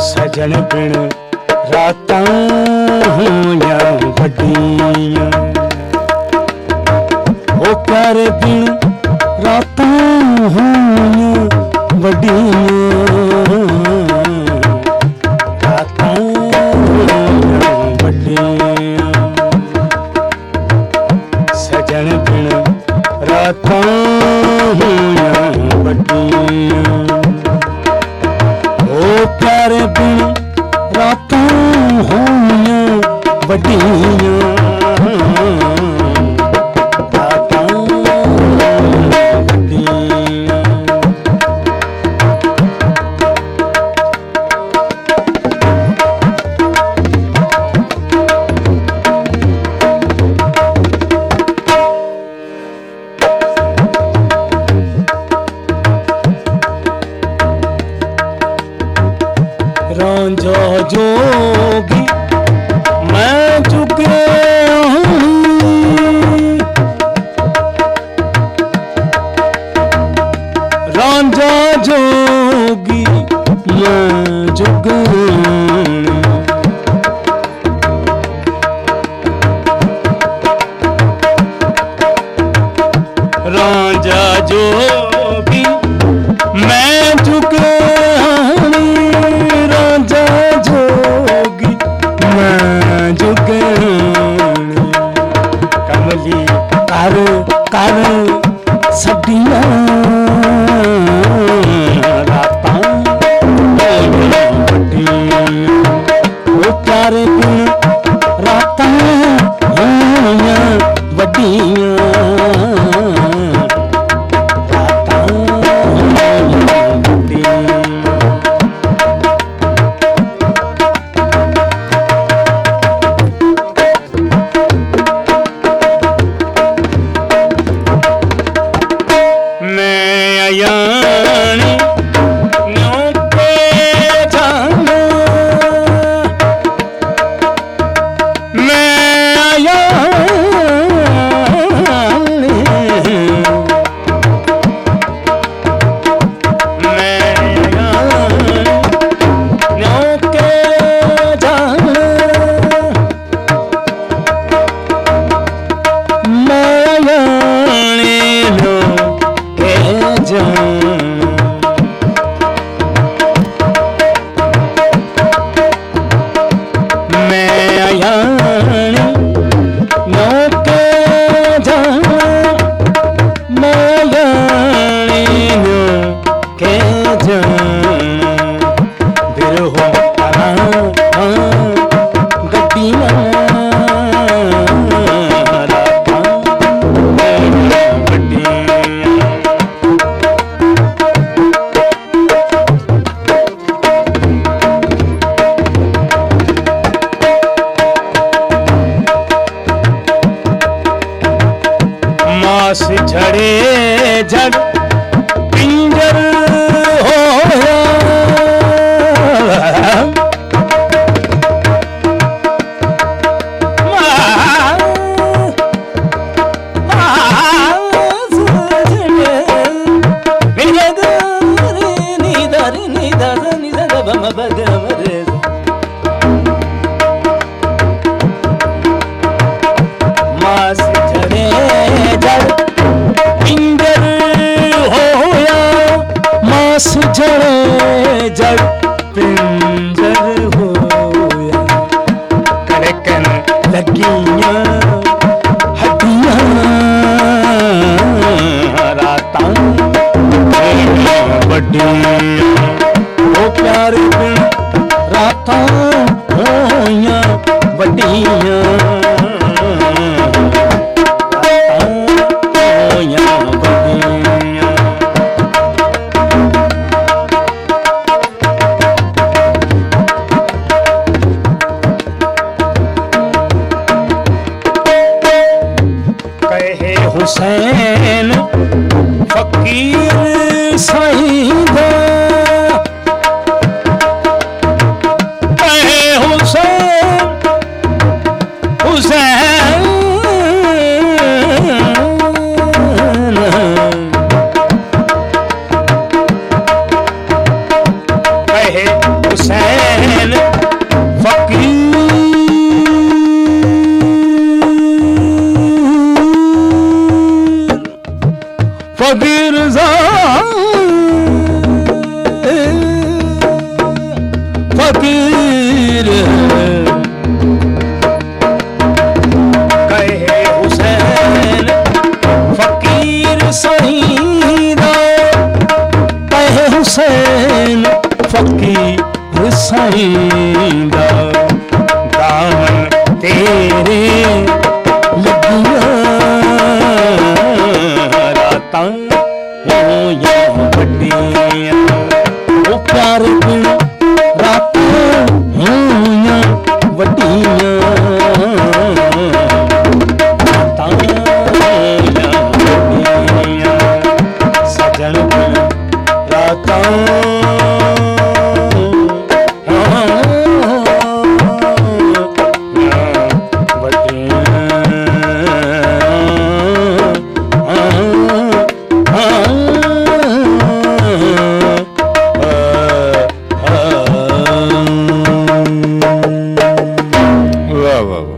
ਸਜਣ ਬਿਨ ਰਾਤਾਂ ਹੋਈਆਂ ਵੱਡੀਆਂ, ਉਹ ਪਿਆਰ ਬਿਨ ਰਾਤਾਂ ਹੋਈਆਂ ਵੱਡੀਆਂ, ਰਾਤਾਂ ਹੋਈਆਂ ਵੱਡੀਆਂ। ਸਜਣ ਬਿਨ ਰਾਤਾਂ ਹੋਈਆਂ ਵੱਡੀਆਂ, ਉਹ ਪਿਆਰ ਬਿਨ ਰਾਤਾਂ ਹੋਈਆਂ ਵੱਡੀਆਂ, ਰਾਤਾਂ ਹੋਈਆਂ ਵੱਡੀਆਂ। ਰਾਂਝਾ ਜੋਗੀ ਮੈਂ ਚੁੱਕਿਆ, ਰਾਂਝਾ ਜੋਗੀ ਮੈਂ ਚੁੱਕਿਆ, ਰਾਂਝਾ ਜੋਗੀ ਮੈਂ ਚੁੱਕਿਆ, ਕਮਲੀ ਕਰ ਕਰ ਸੱਡੀਆਂ ਰਾਤਾਂ ਹੋਈਆਂ ਵੱਡੀਆਂ, ਉਹ ਪਿਆਰ ਬਿਨ ਰਾਤਾਂ ਹੋਈਆਂ ਵੱਡੀਆਂ, ਰਾਤਾਂ ਹੋਈਆਂ ਵੱਡੀਆਂ। यानी न्यों के जाना, मैं यानी, न्यों के जाना, मैं यानी न्यों के जाना। मैं यानी न्यों के जाना, मैं यानी न्यों के जाना। बिरहो गड्डियां रातां होइयां वड्डियां, मास झड़े जग पिंजर होया, मास झड़े जग पिंजर होया, मास झड़े जग पिंजर होया, कड़कन लगियां हड्डियां रातां होइयां वड्डियां, ओ प्यार बिन रातां होइयां वड्डियां। ਹੁਸੈਨ ਫਕੀਰ ਸਾਈਂ ਦਾ ਕਹੇ ਹੁਸੈਨ ਹੁਸੈਨ ਕਹੇ ਹੁਸੈਨ फकीर फकीर कहे हुसैन फकीर सईदा कहे हुसैन फकीर सईदा दामन तेरे